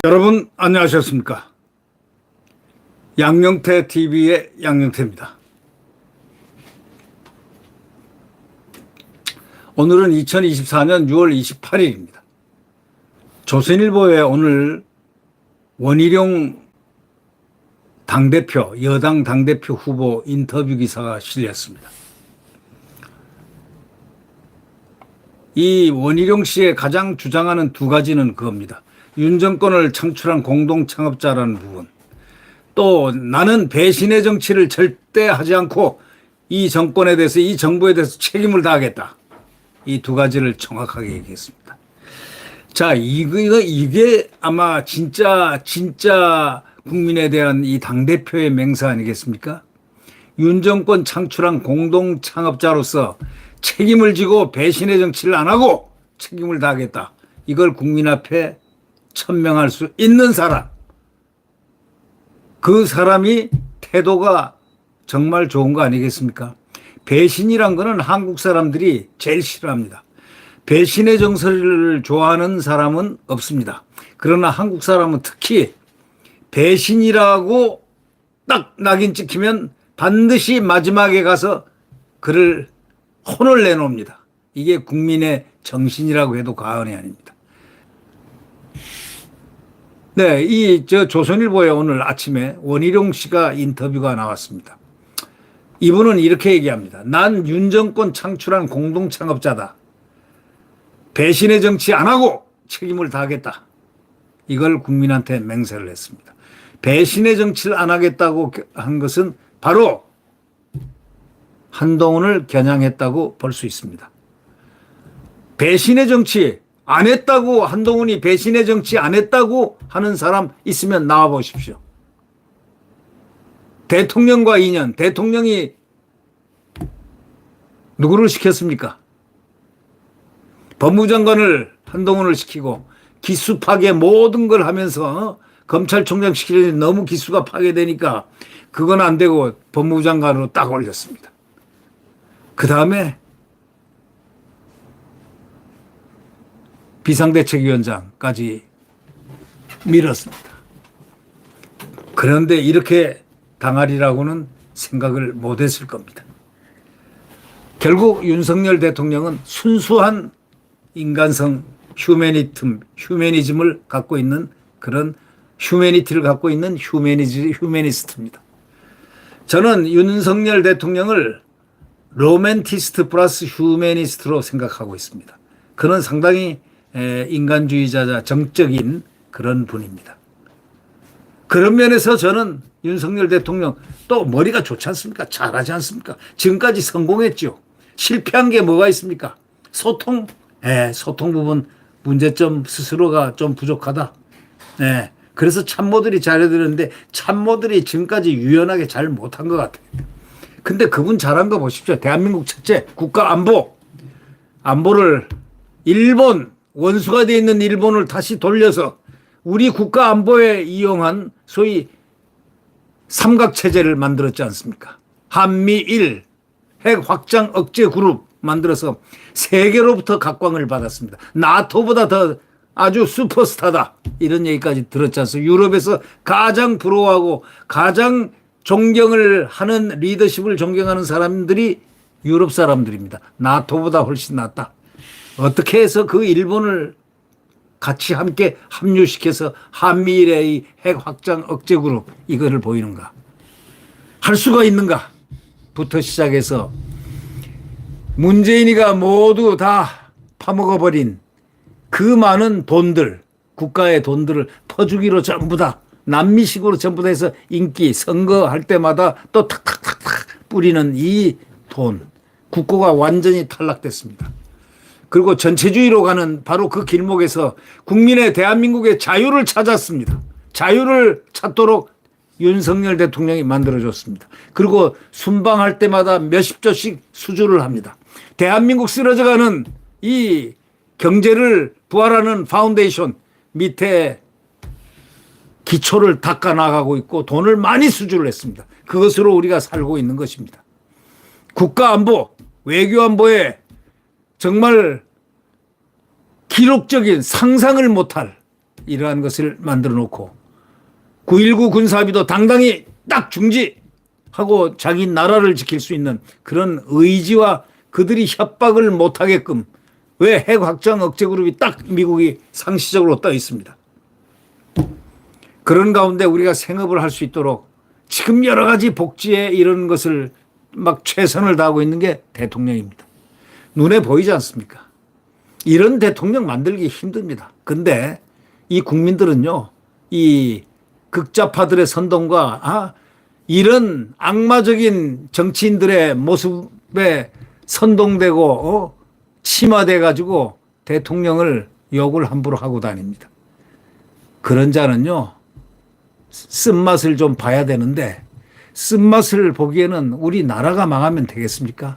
여러분 안녕하셨습니까? 양영태 TV의 양영태입니다. 오늘은 2024년 6월 28일입니다. 조선일보에 오늘 원희룡 당대표, 여당 당대표 후보 인터뷰 기사가 실렸습니다. 이 원희룡 씨의 가장 주장하는 두 가지는 그겁니다. 윤 정권을 창출한 공동창업자라는 부분, 또 나는 배신의 정치를 절대 하지 않고 이 정권에 대해서, 이 정부에 대해서 책임을 다하겠다. 이 두 가지를 정확하게 얘기했습니다. 자, 이게 아마 진짜 국민에 대한 이 당대표의 맹세 아니겠습니까? 윤 정권 창출한 공동창업자로서 책임을 지고 배신의 정치를 안 하고 책임을 다하겠다. 이걸 국민 앞에 천명할 수 있는 사람, 그 사람이 태도가 정말 좋은 거 아니겠습니까? 배신이란 거는 한국 사람들이 제일 싫어합니다. 배신의 정서를 좋아하는 사람은 없습니다. 그러나 한국 사람은 특히 배신이라고 딱 낙인 찍히면 반드시 마지막에 가서 그를 혼을 내놓습니다. 이게 국민의 정신이라고 해도 과언이 아닙니다. 네, 조선일보에 오늘 아침에 원희룡 씨가 인터뷰가 나왔습니다. 이분은 이렇게 얘기합니다. 난 윤 정권 창출한 공동창업자다. 배신의 정치 안 하고 책임을 다하겠다. 이걸 국민한테 맹세를 했습니다. 배신의 정치를 안 하겠다고 한 것은 바로 한동훈을 겨냥했다고 볼 수 있습니다. 배신의 정치 안 했다고, 한동훈이 배신의 정치 안 했다고 하는 사람 있으면 나와 보십시오. 대통령과 인연, 대통령이 누구를 시켰습니까? 법무장관을 한동훈을 시키고 기수 파괴 모든 걸 하면서 검찰총장 시키려니 너무 기수가 파괴되니까 그건 안 되고 법무장관으로 딱 올렸습니다. 그 다음에 비상대책위원장까지 밀었습니다. 그런데 이렇게 당하리라고는 생각을 못했을 겁니다. 결국 윤석열 대통령은 순수한 인간성, 휴메니즘을 갖고 있는 그런 휴메니티를 갖고 있는 휴메니스트입니다. 저는 윤석열 대통령을 로맨티스트 플러스 휴메니스트로 생각하고 있습니다. 그는 상당히 인간주의자자 정적인 그런 분입니다. 그런 면에서 저는 윤석열 대통령 또 머리가 좋지 않습니까? 잘하지 않습니까? 지금까지 성공했죠. 실패한 게 뭐가 있습니까? 소통? 소통 부분 문제점 스스로가 좀 부족하다. 그래서 참모들이 잘해드렸는데 참모들이 지금까지 유연하게 잘 못한 것 같아요. 근데 그분 잘한 거 보십시오. 대한민국 첫째 국가 안보를 일본, 원수가 되어 있는 일본을 다시 돌려서 우리 국가 안보에 이용한 소위 삼각체제를 만들었지 않습니까? 한미일 핵 확장 억제 그룹 만들어서 세계로부터 각광을 받았습니다. 나토보다 더 아주 슈퍼스타다. 이런 얘기까지 들었지 않습니까? 유럽에서 가장 부러워하고 가장 존경을 하는, 리더십을 존경하는 사람들이 유럽 사람들입니다. 나토보다 훨씬 낫다. 어떻게 해서 그 일본을 같이 함께 합류시켜서 한미일의 핵 확장 억제 그룹 이거를 보이는가? 할 수가 있는가? 부터 시작해서 문재인이가 모두 다 파먹어버린 그 많은 돈들, 국가의 돈들을 퍼주기로 전부 다 남미식으로 전부 다 해서 인기, 선거할 때마다 또 탁탁탁탁 뿌리는 이 돈, 국고가 완전히 탈락됐습니다. 그리고 전체주의로 가는 바로 그 길목에서 국민의 대한민국의 자유를 찾았습니다. 자유를 찾도록 윤석열 대통령이 만들어줬습니다. 그리고 순방할 때마다 몇십 조씩 수주를 합니다. 대한민국 쓰러져가는 이 경제를 부활하는 파운데이션 밑에 기초를 닦아 나가고 있고 돈을 많이 수주를 했습니다. 그것으로 우리가 살고 있는 것입니다. 국가안보, 외교안보에 정말 기록적인 상상을 못할 이러한 것을 만들어 놓고 9.19 군사합의도 당당히 딱 중지하고 자기 나라를 지킬 수 있는 그런 의지와 그들이 협박을 못하게끔 왜 핵 확장 억제 그룹이 딱 미국이 상시적으로 떠 있습니다. 그런 가운데 우리가 생업을 할 수 있도록 지금 여러 가지 복지에 이런 것을 막 최선을 다하고 있는 게 대통령입니다. 눈에 보이지 않습니까? 이런 대통령 만들기 힘듭니다. 근데 이 국민들은요, 이 극좌파들의 선동과 이런 악마적인 정치인들의 모습에 선동되고 침화돼 가지고 대통령을 욕을 함부로 하고 다닙니다. 그런 자는요, 쓴맛을 좀 봐야 되는데 쓴맛을 보기에는 우리나라가 망하면 되겠습니까?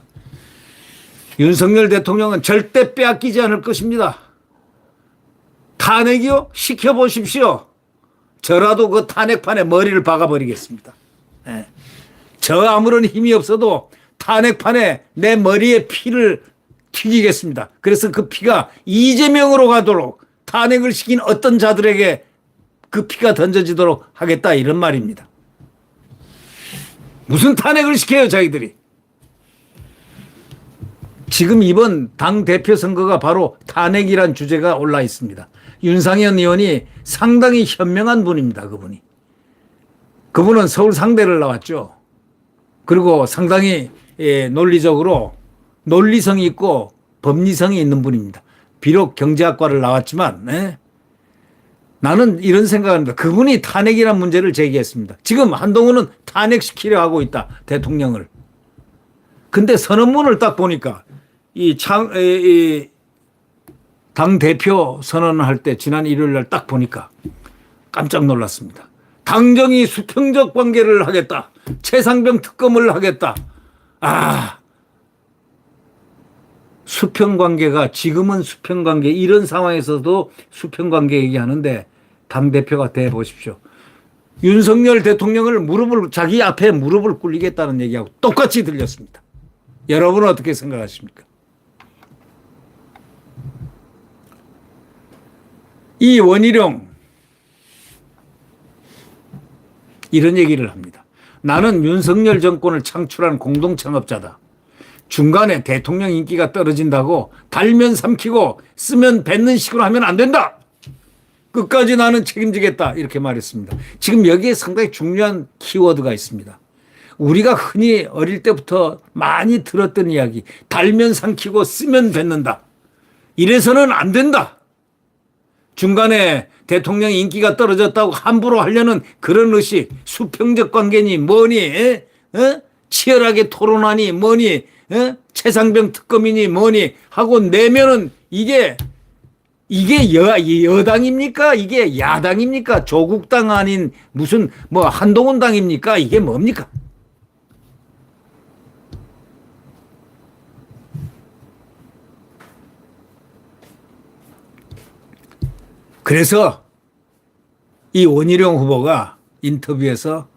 윤석열 대통령은 절대 빼앗기지 않을 것입니다. 탄핵이요? 시켜보십시오. 저라도 그 탄핵판에 머리를 박아버리겠습니다. 네. 저 아무런 힘이 없어도 탄핵판에 내 머리에 피를 튀기겠습니다. 그래서 그 피가 이재명으로 가도록 탄핵을 시킨 어떤 자들에게 그 피가 던져지도록 하겠다 이런 말입니다. 무슨 탄핵을 시켜요 자기들이. 지금 이번 당대표 선거가 바로 탄핵이란 주제가 올라 있습니다. 윤상현 의원이 상당히 현명한 분입니다. 그분은 서울 상대를 나왔죠. 그리고 상당히 논리적으로 논리성이 있고 법리성이 있는 분입니다. 비록 경제학과를 나왔지만 나는 이런 생각을 합니다. 그분이 탄핵이라는 문제를 제기했습니다. 지금 한동훈은 탄핵시키려 하고 있다. 대통령을. 근데 선언문을 딱 보니까 당대표 선언할 때 지난 일요일 날 딱 보니까 깜짝 놀랐습니다. 당정이 수평적 관계를 하겠다. 최상병 특검을 하겠다. 수평관계가 지금은 수평관계 이런 상황에서도 수평관계 얘기하는데 당대표가 돼 보십시오. 윤석열 대통령을 자기 앞에 무릎을 꿇리겠다는 얘기하고 똑같이 들렸습니다. 여러분은 어떻게 생각하십니까? 이 원희룡 이런 얘기를 합니다. 나는 윤석열 정권을 창출한 공동창업자다. 중간에 대통령 인기가 떨어진다고 달면 삼키고 쓰면 뱉는 식으로 하면 안 된다. 끝까지 나는 책임지겠다. 이렇게 말했습니다. 지금 여기에 상당히 중요한 키워드가 있습니다. 우리가 흔히 어릴 때부터 많이 들었던 이야기. 달면 삼키고 쓰면 뱉는다. 이래서는 안 된다. 중간에 대통령 인기가 떨어졌다고 함부로 하려는 그런 의식, 수평적 관계니 뭐니, 치열하게 토론하니 뭐니, 최상병 특검이니 뭐니 하고 내면은 이게 여당입니까? 이게 야당입니까? 조국당 아닌 무슨 한동훈 당입니까? 이게 뭡니까? 그래서 이 원희룡 후보가 인터뷰에서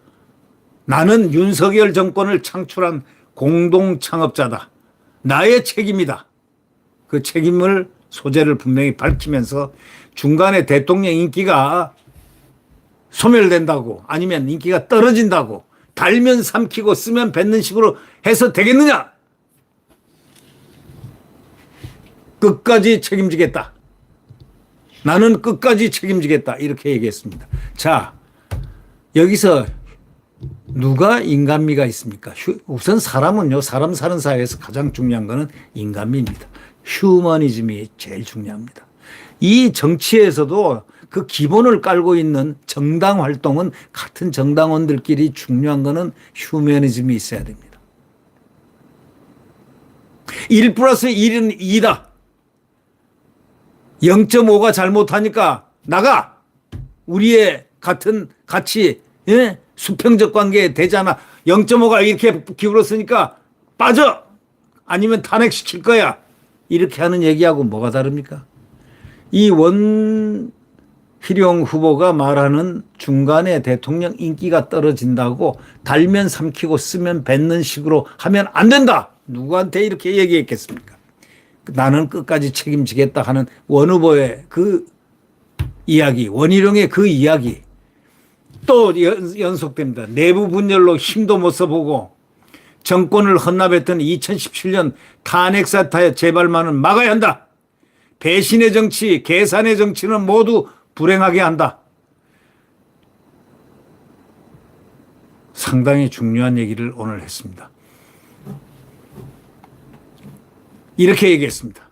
나는 윤석열 정권을 창출한 공동창업자다. 나의 책임이다. 그 책임을 소재를 분명히 밝히면서 중간에 대통령 인기가 소멸된다고 아니면 인기가 떨어진다고 달면 삼키고 쓰면 뱉는 식으로 해서 되겠느냐? 끝까지 책임지겠다. 나는 끝까지 책임지겠다. 이렇게 얘기했습니다. 자, 여기서 누가 인간미가 있습니까? 우선 사람은요, 사람 사는 사회에서 가장 중요한 거는 인간미입니다. 휴머니즘이 제일 중요합니다. 이 정치에서도 그 기본을 깔고 있는 정당 활동은 같은 정당원들끼리 중요한 거는 휴머니즘이 있어야 됩니다. 1 플러스 1은 2다. 0.5가 잘못하니까 나가. 우리의 같이 수평적 관계 되잖아. 0.5가 이렇게 기울었으니까 빠져. 아니면 탄핵시킬 거야. 이렇게 하는 얘기하고 뭐가 다릅니까? 이 원희룡 후보가 말하는 중간에 대통령 인기가 떨어진다고 달면 삼키고 쓰면 뱉는 식으로 하면 안 된다. 누구한테 이렇게 얘기했겠습니까? 나는 끝까지 책임지겠다 하는 원 후보의 그 이야기, 원희룡의 그 이야기 또 연속됩니다. 내부 분열로 힘도 못 써보고 정권을 헌납했던 2017년 탄핵 사태 재발만은 막아야 한다. 배신의 정치, 계산의 정치는 모두 불행하게 한다. 상당히 중요한 얘기를 오늘 했습니다. 이렇게 얘기했습니다.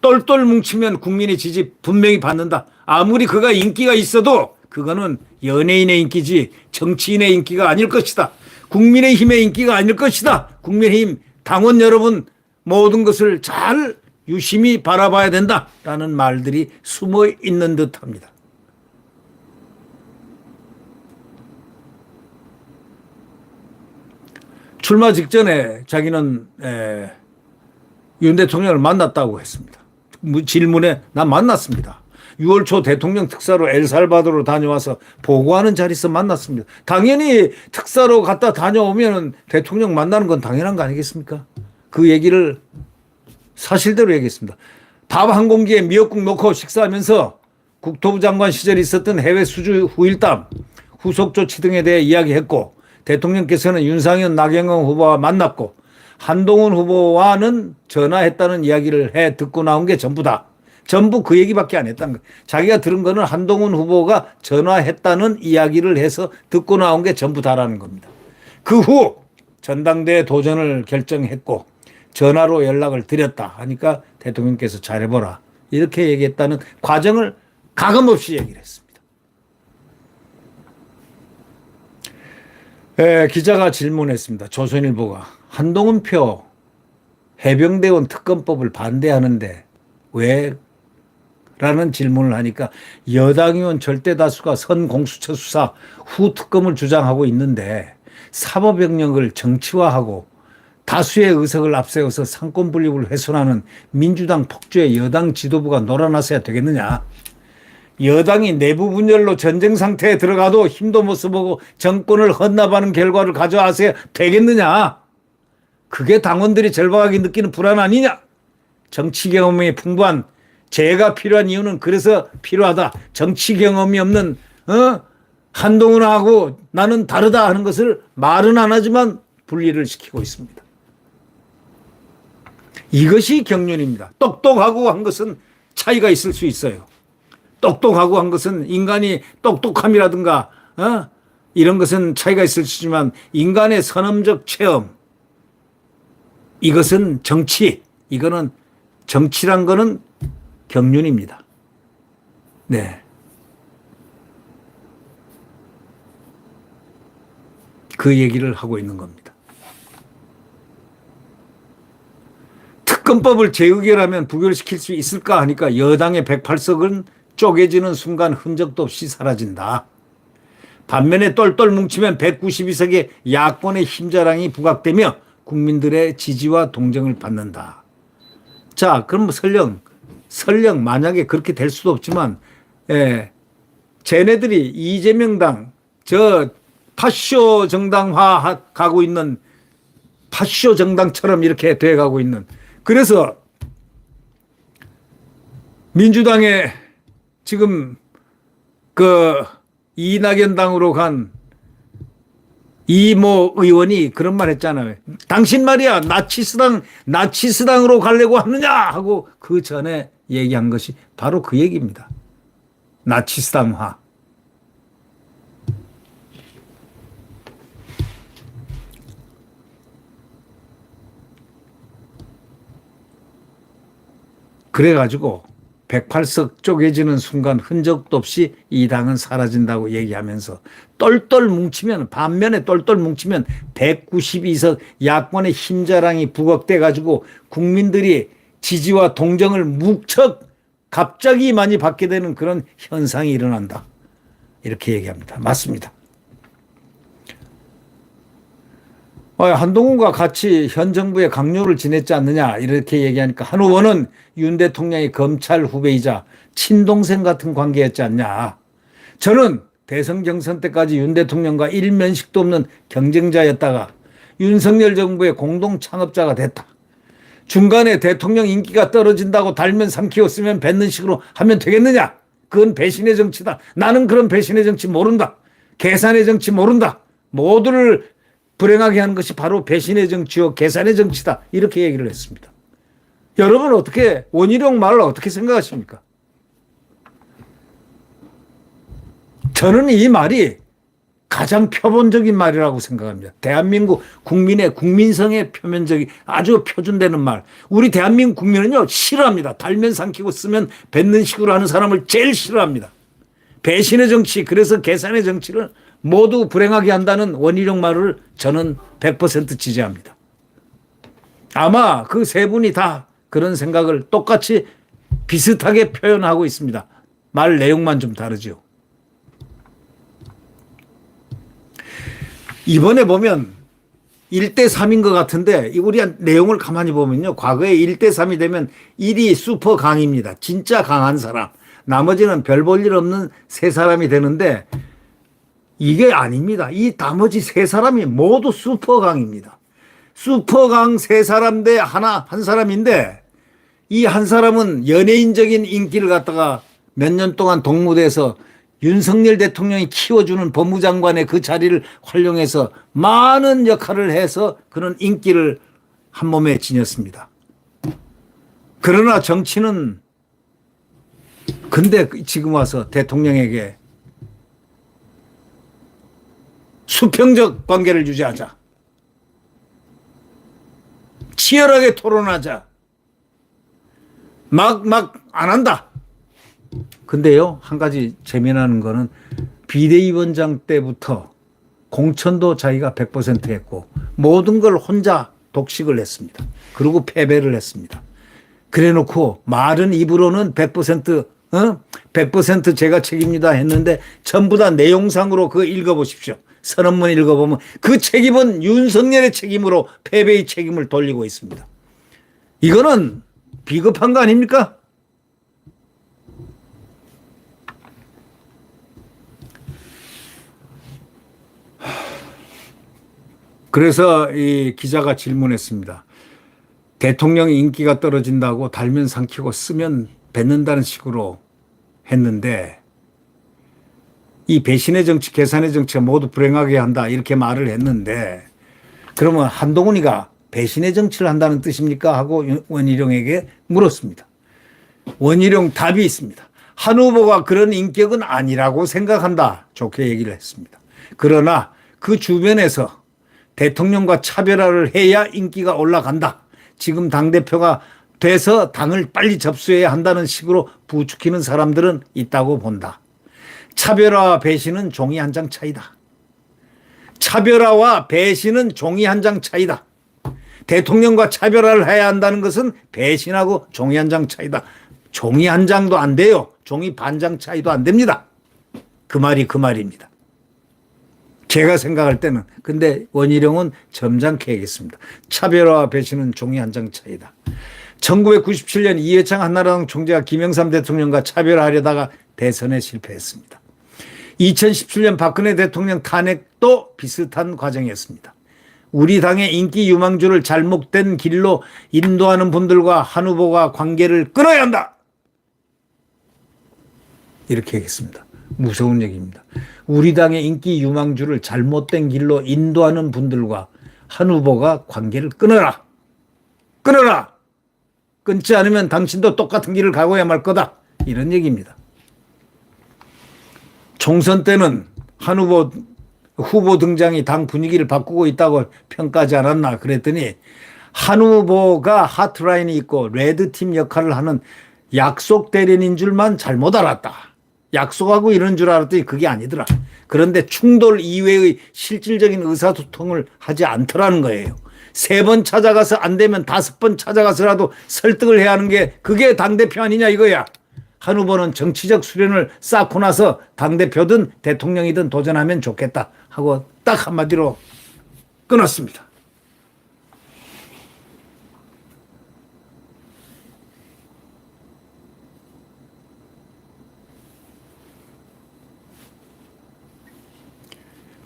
똘똘 뭉치면 국민의 지지 분명히 받는다. 아무리 그가 인기가 있어도 그거는 연예인의 인기지 정치인의 인기가 아닐 것이다. 국민의힘의 인기가 아닐 것이다. 국민의힘 당원 여러분 모든 것을 잘 유심히 바라봐야 된다라는 말들이 숨어 있는 듯합니다. 출마 직전에 자기는 윤 대통령을 만났다고 했습니다. 질문에 난 만났습니다. 6월 초 대통령 특사로 엘살바도르로 다녀와서 보고하는 자리에서 만났습니다. 당연히 특사로 갔다 다녀오면 대통령 만나는 건 당연한 거 아니겠습니까? 그 얘기를 사실대로 얘기했습니다. 밥 한 공기에 미역국 넣고 식사하면서 국토부 장관 시절에 있었던 해외 수주 후일담, 후속 조치 등에 대해 이야기했고 대통령께서는 윤상현, 나경원 후보와 만났고 한동훈 후보와는 전화했다는 이야기를 해 듣고 나온 게 전부다. 전부 그 얘기밖에 안 했다는 거예요. 자기가 들은 거는 한동훈 후보가 전화했다는 이야기를 해서 듣고 나온 게 전부다라는 겁니다. 그 후 전당대회 도전을 결정했고 전화로 연락을 드렸다 하니까 대통령께서 잘해보라 이렇게 얘기했다는 과정을 가감없이 얘기를 했습니다. 기자가 질문했습니다. 조선일보가 한동훈 표 해병대원 특검법을 반대하는데 왜? 라는 질문을 하니까 여당 의원 절대 다수가 선공수처 수사 후 특검을 주장하고 있는데 사법영역을 정치화하고 다수의 의석을 앞세워서 상권 분립을 훼손하는 민주당 폭주에 여당 지도부가 놀아나서야 되겠느냐. 여당이 내부 분열로 전쟁 상태에 들어가도 힘도 못 써보고 정권을 헌납하는 결과를 가져와서야 되겠느냐. 그게 당원들이 절박하게 느끼는 불안 아니냐. 정치 경험이 풍부한 제가 필요한 이유는 그래서 필요하다. 정치 경험이 없는 한동훈하고 나는 다르다 하는 것을 말은 안 하지만 분리를 시키고 있습니다. 이것이 경륜입니다. 똑똑하고 한 것은 차이가 있을 수 있어요. 똑똑하고 한 것은 인간이 똑똑함이라든가 이런 것은 차이가 있을 수 있지만 인간의 선험적 체험 이것은 정치 이거는 정치란 거는 경륜입니다. 네. 그 얘기를 하고 있는 겁니다. 특검법을 재의결하면 부결시킬 수 있을까 하니까 여당의 108석은 쪼개지는 순간 흔적도 없이 사라진다. 반면에 똘똘 뭉치면 192석의 야권의 힘자랑이 부각되며 국민들의 지지와 동정을 받는다. 자, 그럼 설령 만약에 그렇게 될 수도 없지만 쟤네들이 이재명당 저 파쇼 정당화 가고 있는 파쇼 정당처럼 이렇게 돼가고 있는 그래서 민주당에 지금 그 이낙연 당으로 간 이모 의원이 그런 말 했잖아요. 당신 말이야 나치스당으로 가려고 하느냐 하고 그 전에 얘기한 것이 바로 그 얘기입니다. 나치스당화. 그래가지고 108석 쪼개지는 순간 흔적도 없이 이 당은 사라진다고 얘기하면서 똘똘 뭉치면 반면에 똘똘 뭉치면 192석 야권의 힘자랑이 부각돼 가지고 국민들이 지지와 동정을 무척 갑자기 많이 받게 되는 그런 현상이 일어난다. 이렇게 얘기합니다. 맞습니다. 한동훈과 같이 현 정부의 강요를 지냈지 않느냐 이렇게 얘기하니까 한 후보는 윤 대통령의 검찰 후배이자 친동생 같은 관계였지 않냐. 저는 대선 경선 때까지 윤 대통령과 일면식도 없는 경쟁자였다가 윤석열 정부의 공동 창업자가 됐다. 중간에 대통령 인기가 떨어진다고 달면 삼키웠으면 뱉는 식으로 하면 되겠느냐? 그건 배신의 정치다. 나는 그런 배신의 정치 모른다. 계산의 정치 모른다. 모두를 불행하게 하는 것이 바로 배신의 정치요 계산의 정치다. 이렇게 얘기를 했습니다. 여러분 어떻게 원희룡 말을 어떻게 생각하십니까? 저는 이 말이 가장 표본적인 말이라고 생각합니다. 대한민국 국민의 국민성의 표면적인 아주 표준되는 말. 우리 대한민국 국민은요 싫어합니다. 달면 삼키고 쓰면 뱉는 식으로 하는 사람을 제일 싫어합니다. 배신의 정치, 그래서 계산의 정치를 모두 불행하게 한다는 원희룡 말을 저는 100% 지지합니다. 아마 그 세 분이 다 그런 생각을 똑같이 비슷하게 표현하고 있습니다. 말 내용만 좀 다르죠. 이번에 보면 1대3인 것 같은데 우리 내용을 가만히 보면요. 과거에 1대3이 되면 1이 슈퍼 강입니다. 진짜 강한 사람. 나머지는 별 볼 일 없는 세 사람이 되는데 이게 아닙니다. 이 나머지 세 사람이 모두 슈퍼 강입니다. 슈퍼 강 세 사람 대 한 사람인데 이 한 사람은 연예인적인 인기를 갖다가 몇 년 동안 동무대에서 윤석열 대통령이 키워주는 법무장관의 그 자리를 활용해서 많은 역할을 해서 그런 인기를 한 몸에 지녔습니다. 그러나 정치는 근데 지금 와서 대통령에게 수평적 관계를 유지하자. 치열하게 토론하자. 막 안 한다. 근데요, 한 가지 재미나는 거는 비대위원장 때부터 공천도 자기가 100% 했고 모든 걸 혼자 독식을 했습니다. 그리고 패배를 했습니다. 그래 놓고 말은 입으로는 100% 제가 책임이다 했는데 전부 다 내용상으로 그거 읽어보십시오. 선언문 읽어보면 그 책임은 윤석열의 책임으로 패배의 책임을 돌리고 있습니다. 이거는 비겁한 거 아닙니까? 그래서 이 기자가 질문했습니다. 대통령 인기가 떨어진다고 달면 삼키고 쓰면 뱉는다는 식으로 했는데 이 배신의 정치, 계산의 정치가 모두 불행하게 한다 이렇게 말을 했는데 그러면 한동훈이가 배신의 정치를 한다는 뜻입니까? 하고 원희룡에게 물었습니다. 원희룡 답이 있습니다. 한 후보가 그런 인격은 아니라고 생각한다. 좋게 얘기를 했습니다. 그러나 그 주변에서 대통령과 차별화를 해야 인기가 올라간다. 지금 당대표가 돼서 당을 빨리 접수해야 한다는 식으로 부추기는 사람들은 있다고 본다. 차별화와 배신은 종이 한 장 차이다. 차별화와 배신은 종이 한 장 차이다. 대통령과 차별화를 해야 한다는 것은 배신하고 종이 한 장 차이다. 종이 한 장도 안 돼요. 종이 반 장 차이도 안 됩니다. 그 말이 그 말입니다. 제가 생각할 때는. 근데 원희룡은 점잖게 얘기했습니다. 차별화와 배신은 종이 한 장 차이다. 1997년 이회창 한나라당 총재가 김영삼 대통령과 차별화하려다가 대선에 실패했습니다. 2017년 박근혜 대통령 탄핵도 비슷한 과정이었습니다. 우리 당의 인기 유망주를 잘못된 길로 인도하는 분들과 한 후보가 관계를 끊어야 한다. 이렇게 얘기했습니다. 무서운 얘기입니다. 우리 당의 인기 유망주를 잘못된 길로 인도하는 분들과 한 후보가 관계를 끊어라. 끊어라. 끊지 않으면 당신도 똑같은 길을 가고야 말 거다. 이런 얘기입니다. 총선 때는 한 후보 등장이 당 분위기를 바꾸고 있다고 평가하지 않았나 그랬더니 한 후보가 하트라인이 있고 레드팀 역할을 하는 약속 대련인 줄만 잘못 알았다. 약속하고 이런 줄 알았더니 그게 아니더라. 그런데 충돌 이외의 실질적인 의사소통을 하지 않더라는 거예요. 3번 찾아가서 안 되면 5번 찾아가서라도 설득을 해야 하는 게 그게 당대표 아니냐 이거야. 한 후보는 정치적 수련을 쌓고 나서 당대표든 대통령이든 도전하면 좋겠다 하고 딱 한마디로 끊었습니다.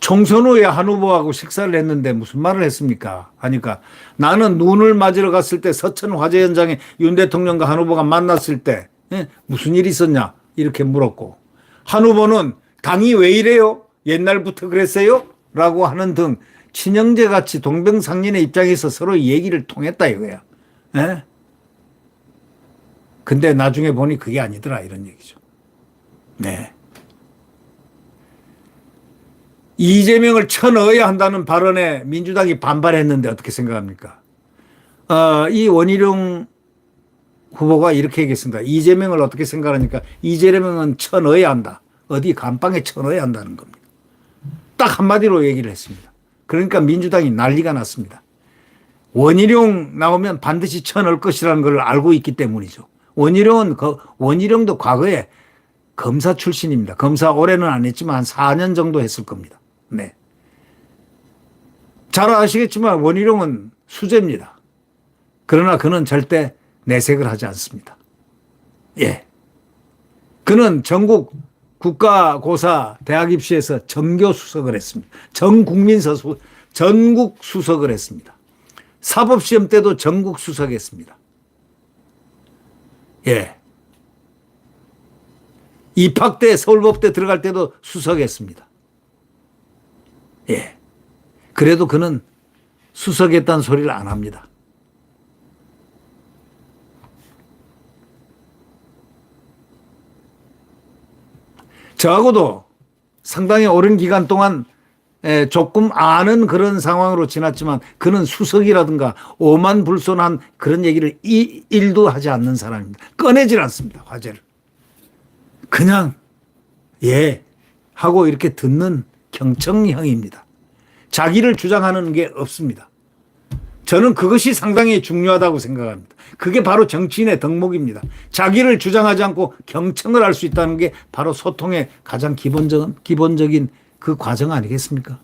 총선 후에 한 후보하고 식사를 했는데 무슨 말을 했습니까? 하니까 나는 눈을 맞으러 갔을 때 서천 화재 현장에 윤 대통령과 한 후보가 만났을 때 무슨 일이 있었냐 이렇게 물었고, 한 후보는 당이 왜 이래요? 옛날부터 그랬어요? 라고 하는 등 친형제같이 동병상련의 입장에서 서로 얘기를 통했다 이거야. 근데 나중에 보니 그게 아니더라 이런 얘기죠. 네. 이재명을 쳐넣어야 한다는 발언에 민주당이 반발했는데 어떻게 생각합니까? 이 원희룡 후보가 이렇게 얘기했습니다. 이재명을 어떻게 생각하니까 이재명은 쳐넣어야 한다. 어디 감방에 쳐넣어야 한다는 겁니다. 딱 한마디로 얘기를 했습니다. 그러니까 민주당이 난리가 났습니다. 원희룡 나오면 반드시 쳐넣을 것이라는 걸 알고 있기 때문이죠. 원희룡도 과거에 검사 출신입니다. 검사 올해는 안 했지만 한 4년 정도 했을 겁니다. 네. 잘 아시겠지만 원희룡은 수재입니다. 그러나 그는 절대 내색을 하지 않습니다. 예. 그는 전국 국가고사 대학입시에서 전교 수석을 했습니다. 전국 수석을 했습니다. 사법시험 때도 전국 수석했습니다. 예. 입학 때 서울법대 들어갈 때도 수석했습니다. 예. 그래도 그는 수석했다는 소리를 안 합니다. 저하고도 상당히 오랜 기간 동안 조금 아는 그런 상황으로 지났지만 그는 수석이라든가 오만불손한 그런 얘기를 일도 하지 않는 사람입니다. 꺼내질 않습니다. 화제를. 그냥 예 하고 이렇게 듣는 경청형입니다. 자기를 주장하는 게 없습니다. 저는 그것이 상당히 중요하다고 생각합니다. 그게 바로 정치인의 덕목입니다. 자기를 주장하지 않고 경청을 할 수 있다는 게 바로 소통의 가장 기본적인 그 과정 아니겠습니까?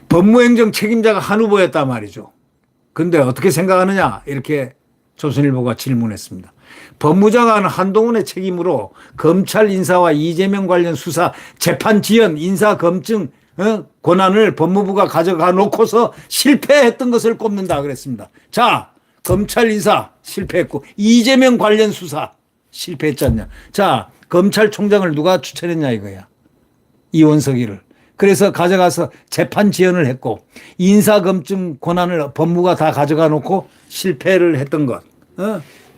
법무행정 책임자가 한 후보였단 말이죠. 근데 어떻게 생각하느냐 이렇게 조선일보가 질문했습니다. 법무장관 한동훈의 책임으로 검찰 인사와 이재명 관련 수사 재판 지연 인사 검증 권한을 법무부가 가져가 놓고서 실패했던 것을 꼽는다 그랬습니다. 자, 검찰 인사 실패했고 이재명 관련 수사 실패했지 않냐. 자, 검찰총장을 누가 추천했냐 이거야. 이원석이를. 그래서 가져가서 재판 지연을 했고 인사검증 권한을 법무가 다 가져가 놓고 실패를 했던 것.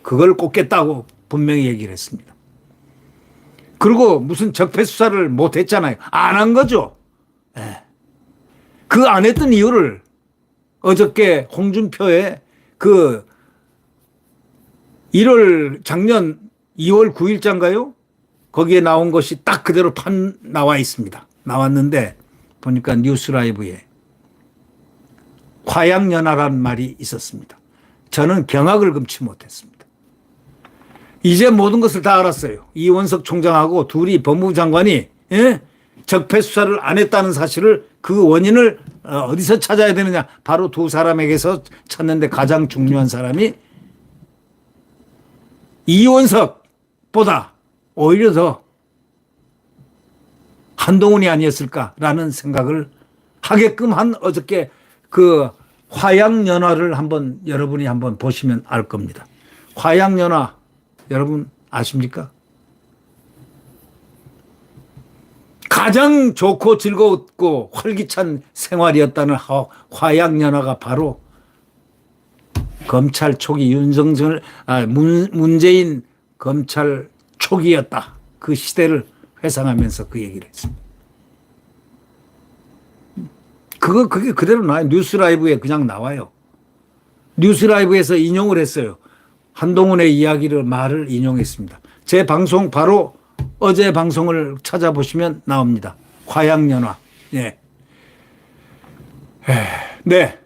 그걸 꼽겠다고 분명히 얘기를 했습니다. 그리고 무슨 적폐 수사를 못 했잖아요. 안 한 거죠. 그 안 했던 이유를 어저께 홍준표의 그 작년 2월 9일자인가요? 거기에 나온 것이 딱 그대로 나와 있습니다. 나왔는데 보니까 뉴스라이브에 화양연화라는 말이 있었습니다. 저는 경악을 금치 못했습니다. 이제 모든 것을 다 알았어요. 이원석 총장하고 둘이 법무부 장관이 적폐 수사를 안 했다는 사실을 그 원인을 어디서 찾아야 되느냐. 바로 두 사람에게서 찾는데 가장 중요한 사람이 이원석보다 오히려 더 한동훈이 아니었을까라는 생각을 하게끔 한 어저께 그 화양연화를 여러분이 한번 보시면 알 겁니다. 화양연화 여러분 아십니까? 가장 좋고 즐거웠고 활기찬 생활이었다는 화양연화가 바로 검찰 초기 문재인 검찰 초기였다. 그 시대를 회상하면서 그 얘기를 했습니다. 그게 그대로 나와요. 뉴스라이브에 그냥 나와요. 뉴스라이브에서 인용을 했어요. 한동훈의 말을 인용했습니다. 제 방송 바로 어제 방송을 찾아보시면 나옵니다. 화양연화. 네. 네.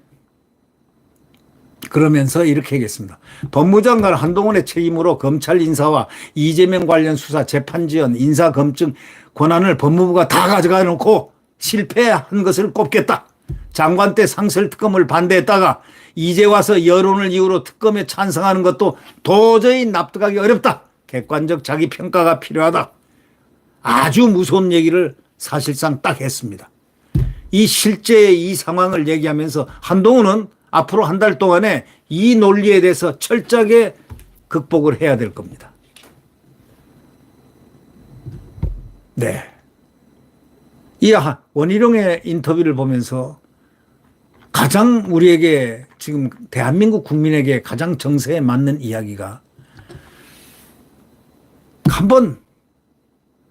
그러면서 이렇게 얘기했습니다. 법무장관 한동훈의 책임으로 검찰 인사와 이재명 관련 수사 재판 지연 인사 검증 권한을 법무부가 다 가져가 놓고 실패한 것을 꼽겠다. 장관 때 상설 특검을 반대했다가 이제 와서 여론을 이유로 특검에 찬성하는 것도 도저히 납득하기 어렵다. 객관적 자기 평가가 필요하다. 아주 무서운 얘기를 사실상 딱 했습니다. 이 실제의 이 상황을 얘기하면서 한동훈은 앞으로 한 달 동안에 이 논리에 대해서 철저하게 극복을 해야 될 겁니다. 네. 이 원희룡의 인터뷰를 보면서 가장 우리에게 지금 대한민국 국민에게 가장 정서에 맞는 이야기가 한번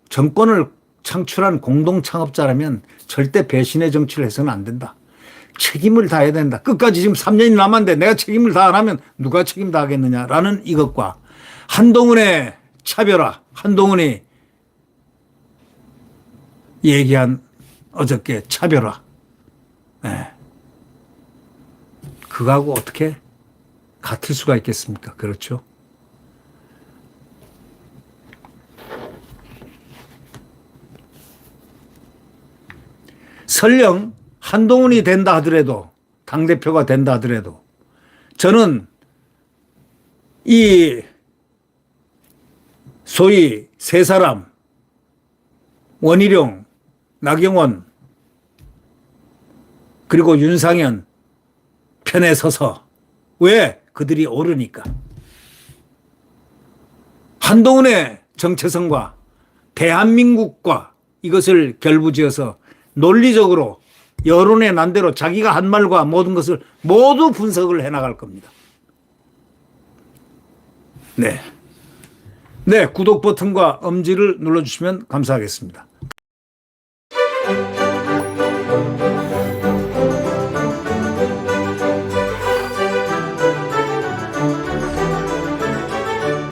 정권을 창출한 공동 창업자라면 절대 배신의 정치를 해서는 안 된다. 책임을 다해야 된다. 끝까지 지금 3년이 남았는데 내가 책임을 다 안 하면 누가 책임 다하겠느냐라는 이것과 한동훈의 차별화, 한동훈이 얘기한 어저께 차별화. 네. 그거하고 어떻게 같을 수가 있겠습니까? 그렇죠. 설령 한동훈이 된다 하더라도, 당대표가 된다 하더라도 저는 이 소위 세 사람, 원희룡, 나경원, 그리고 윤상현 편에 서서, 왜? 그들이 옳으니까. 한동훈의 정체성과 대한민국과 이것을 결부지어서 논리적으로 여론의 난대로 자기가 한 말과 모든 것을 모두 분석을 해나갈 겁니다. 네. 네, 구독 버튼과 엄지를 눌러주시면 감사하겠습니다.